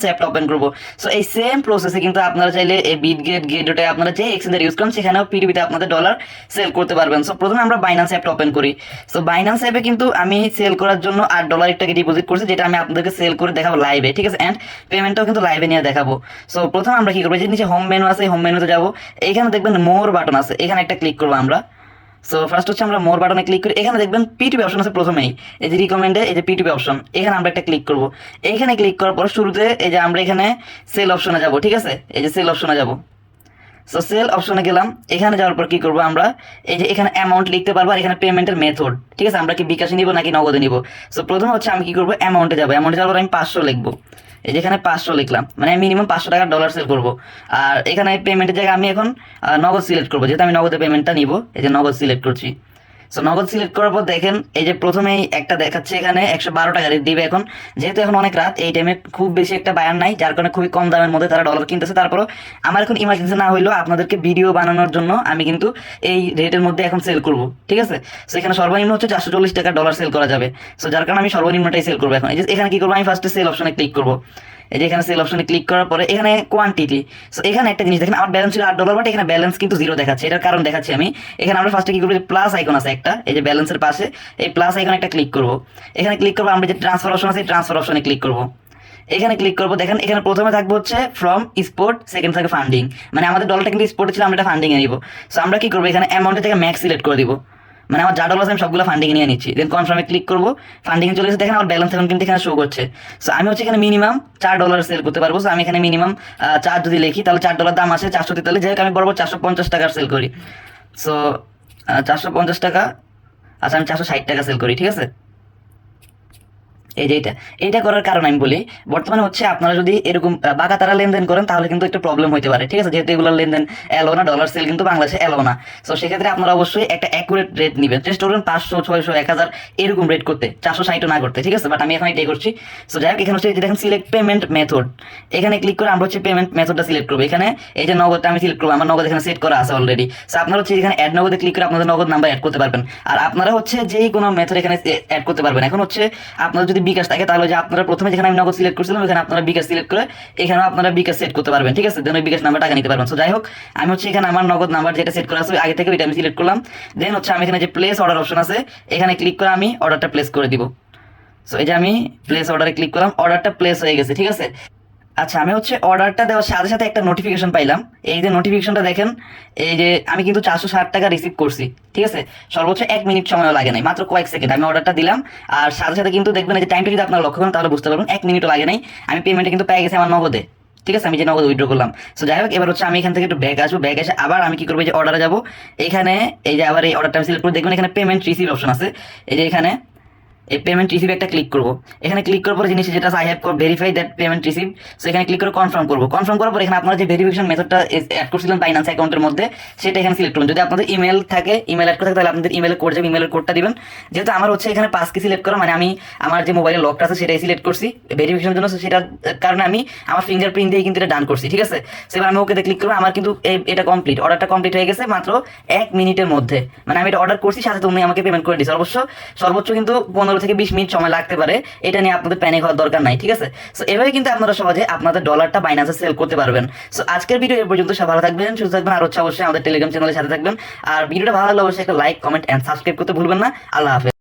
অ্যাপটা ওপেন করবো। সো এই সেম প্রসেসে কিন্তু আপনারা চাইলে এই বিটগেট গেটোতে আপনারা যে এক্সচেঞ্জার ইউজ করেন সেখানেও পিটিপিতে আপনাদের ডলার সেল করতে পারবেন। সো প্রথমে আমরা বাইন্যান্স অ্যাপটা ওপেন করি। সো বাইন্যান্স অ্যাপে কিন্তু আমি সেল করার জন্য $8 একটাকে ডিপোজিট করছি, যেটা আমি আপনাদেরকে সেল করে দেখাবো লাইভে, ঠিক আছে। অ্যান্ড পেমেন্টটাও কিন্তু লাইভে নিয়ে দেখাবো। সো প্রথমে আমরা কি করবো, যে নিচে হোম মেনু আছে, হোম মেনুতে যাবো, এইখানে দেখবেন মোর বাটন আছে, এখানে একটা ক্লিক করবো আমরা। সো ফার্স্ট হচ্ছে আমরা মোর বাটনে ক্লিক করি, এখানে দেখবেন পিটিপি অপশন আছে প্রথমেই, এই যে রিকমেন্ডে এই যে পিটিপি অপশন, এখানে আমরা একটা ক্লিক করব। এইখানে ক্লিক করার পর শুরুতে এই যে আমরা এখানে সেল অপশনে যাব, ঠিক আছে, এই যে সেল অপশনে যাব। সো সেল অপশনে গেলাম, এখানে যাওয়ার পর কি করবো আমরা, এই যে এখানে অ্যামাউন্ট লিখতে পারবো আর এখানে পেমেন্টের মেথড, ঠিক আছে, আমরা কি বিকাশে নিব নাকি নগদে নিব। সো প্রথমে হচ্ছে আমি কি করবো, অ্যামাউন্টে যাবো, অ্যামাউন্টে যাওয়ার পর আমি 500 লিখবো, এই যেখানে 500 লিখলাম, মানে মিনিমাম $500 ডলার সেল করবো। আর এখানে পেমেন্টের জায়গায় আমি এখন নগদ সিলেক্ট করবো, যেহেতু আমি নগদে পেমেন্টটা নিব, এই যে নগদ সিলেক্ট করছি। সো নগদ সিলেক্ট করার পর দেখেন এই যে প্রথমেই একটা দেখাচ্ছে এখানে $112 রেট দিবে এখন, যেহেতু এখন অনেক রাত, এই টাইমে খুব বেশি একটা বায়ার নাই, যার কারণে খুবই কম দামের মধ্যে তারা ডলার কিনতেছে। তারপরও আমার এখন ইমার্জেন্সি না হইলেও আপনাদেরকে ভিডিও বানানোর জন্য আমি কিন্তু এই রেটের মধ্যে এখন সেল করব, ঠিক আছে। সো এখানে সর্বনিম্ন হচ্ছে $440 ডলার সেল করা যাবে। সো যার কারণে আমি সর্বনিম্নটাই সেল করবো এখন। এই যে এখানে কি করবো, আমি ফার্স্টে সেল অপশনে ক্লিক করবো, এই যে এখানে সেল অপশনে ক্লিক করার পরে এখানে কোয়ান্টিটি। সো এখানে একটা জিনিস দেখেন, আমার ব্যালেন্স ছিল $8, বাট এখানে ব্যালেন্স কিন্তু 0 দেখাচ্ছে। এটার কারণ দেখাচ্ছি আমি। এখানে আমরা ফার্স্টে কি করবো, যে প্লাস আইকন আছে একটা, এই যে ব্যালেন্সের পাশে এই প্লাস আইকন একটা ক্লিক করবো। এখানে ক্লিক করবো, আমরা যে ট্রান্সফার অপশন আছে ট্রান্সফার অপশনে ক্লিক করবো। এখানে ক্লিক করবো, দেখেন এখানে প্রথমে থাকবে হচ্ছে ফ্রম স্পোর্ট, সেকেন্ড থাকে ফান্ডিং, মানে আমাদের ডলারটা কিন্তু স্পোর্টে ছিল, আমরা এটা ফান্ডিং এ নিব। সো আমরা কি করবো, এখানে অ্যামাউন্টের থেকে ম্যাক্স সিলেক্ট করে দিব, মানে আমার যা ডলার আছে আমি সবগুলো ফান্ডিং নিয়ে নিচ্ছি। দেন কনফার্মে ক্লিক করবো, ফান্ডিং চলে গেছে, দেখেন আমার ব্যালেন্স এখন কিন্তু এখানে শো করছে। সো আমি হচ্ছে এখানে মিনিমাম $4 সেল করতে পারবো। সো আমি এখানে মিনিমাম 4 যদি লিখি, তাহলে $4 দাম আছে, 443, যাই হোক আমি বরাবর $450 সেল করি। সো 450 টাকা, আচ্ছা আমি $460 সেল করি, ঠিক আছে। এই যে এইটা করার কারণ আমি বলি, বর্তমানে হচ্ছে আপনারা যদি এরকম বাঁকাতারা লেনদেন করেন তাহলে কিন্তু একটা প্রবলেম হতে পারে, ঠিক আছে, যেহেতু এগুলোর লেনদেন এলো না, ডলার সেল কিন্তু বাংলাদেশে এলো না। সো সেক্ষেত্রে আপনারা অবশ্যই একটা অ্যাকুরেট রেট নেবেন, চেষ্টা করবেন 500, 600, 1000 এরকম রেট করতে, 460 না করতে, ঠিক আছে। বাট আমি এখন এটাই করছি। সো যাই হোক, এখানে হচ্ছে দেখেন সিলেক্ট পেমেন্ট মেথড, এখানে ক্লিক করে আমরা হচ্ছে পেমেন্ট মেথডটা সিলেক্ট করবো। এখানে এই যে নগদটা আমি সিলেক্ট করবো, আমার নগদ এখানে সেট করা আছে অলরেডি। সো আপনারা হচ্ছে এখানে অ্যাড নগদে ক্লিক করে আপনাদের নগদ নাম্বার অ্যাড করতে পারবেন। আর আপনারা হচ্ছে যেই কোনো মেথড এখানে অ্যাড করতে পারবেন। এখন হচ্ছে আপনাদের যদি বিকাশ থাকে, তাহলে যে আপনারা প্রথমে যেখানে আমি নগদ সিলেক্ট করছিলাম এখানে আপনারা বিকাশ সিলেক্ট করে এখানে আপনারা বিকাশ সেট করতে পারবেন, ঠিক আছে। দেন ওই বিকাশ নাম্বার টাকা নিতে পারবেন। সো যাই হোক, আমি হচ্ছে এখানে আমার নগদ নাম্বার যেটা সেট করা আছে আগে থেকে ওইটা আমি সিলেক্ট করলাম। দেন হচ্ছে আমি এখানে যে প্লেস অর্ডার অপশন আছে এখানে ক্লিক করে আমি অর্ডারটা প্লেস করে দিব। সো এই যে আমি প্লেস অর্ডারে ক্লিক করলাম, অর্ডারটা প্লেস হয়ে গেছে, ঠিক আছে। আচ্ছা, আমি হচ্ছে অর্ডারটা দেওয়ার সাথে সাথে একটা নোটিফিকেশন পাইলাম। এই যে নোটিফিকেশনটা দেখেন, এই যে আমি কিন্তু $460 রিসিভ করছি, ঠিক আছে। সর্বোচ্চ 1 মিনিট সময়ও লাগে নাই, মাত্র কয়েক সেকেন্ড আমি অর্ডারটা দিলাম। আর সাথে সাথে কিন্তু দেখবেন এই যে টাইমটা যদি আপনারা লক্ষ্য করেন তাহলে বুঝতে পারবেন 1 মিনিটও লাগে নাই, আমি পেমেন্টটা কিন্তু পেয়ে গেছি আমার নগদে, ঠিক আছে, আমি যে নগদ উইথড্র করলাম। সো যাই হোক, এবার হচ্ছে আমি এখান থেকে একটু ব্যাক আসবো, ব্যাক এসে আবার আমি কি করবো, যে অর্ডারে যাবো, এখানে এই যে আবার এই অর্ডারটা আমি সিলেক্ট করে দেখবেন এখানে পেমেন্ট রিসিভ অপশন আছে, এই যে এখানে এই পেমেন্ট রিসিভ একটা ক্লিক করবো। এখানে ক্লিক করার পরে জিনিস যেটা I have verify that payment receive. So এখানে ক্লিক করে কনফার্ম করবো। কনফার্ম করার পর এখানে আপনারা যে ভেরিফিকেশন মেথডটা অ্যাড করছিলেন বাইন্যান্স অ্যাকাউন্টের মধ্যে সেটা এখানে সিলেক্ট করুন। যদি আপনাদের ইমেল থাকে, ইমেল অ্যাড করে থাকে, তাহলে আপনাদের ইমেলে কোড যাবে, ইমেলের কোডটা দিবেন। যেহেতু আমার হচ্ছে এখানে 5 কি সিলেক্ট করা, মানে আমি আমার যে মোবাইলের লকটা আছে সেটাই সিলেক্ট করছি ভেরিফিকেশনের জন্য, সেটার কারণে আমি আমার ফিঙ্গারপ্রিন্ট দিয়ে কিন্তু এটা ডান করছি, ঠিক আছে। সেবার আমি ওকে ক্লিক করবো, আমার কিন্তু এটা কমপ্লিট, অর্ডারটা কমপ্লিট হয়ে গেছে মাত্র 1 মিনিটের মধ্যে। মানে আমি এটা অর্ডার করছি, সাথে তুমি আমাকে পেমেন্ট করে দিচ্ছি। সর্বোচ্চ কিন্তু 15 থেকে 20 মিনিট সময় লাগতে পারে, এটা নিয়ে আপনাদের প্যানিক হওয়ার দরকার নাই, ঠিক আছে। সো এভাবে কিন্তু আপনারা সহজে আপনাদের ডলারটা বাইন্যান্সে সেল করতে পারবেন। সো আজকের ভিডিও এই পর্যন্ত, সব ভালো থাকবেন, সুস্থ থাকবেন, আর হচ্ছে অবশ্যই আমাদের টেলিগ্রাম চ্যানেলের সাথে থাকবেন। আর ভিডিওটা ভালো লাগলে অবশ্যই একটা লাইক, কমেন্ট এন্ড সাবস্ক্রাইব করতে ভুলবেন না। আল্লাহ হাফেজ।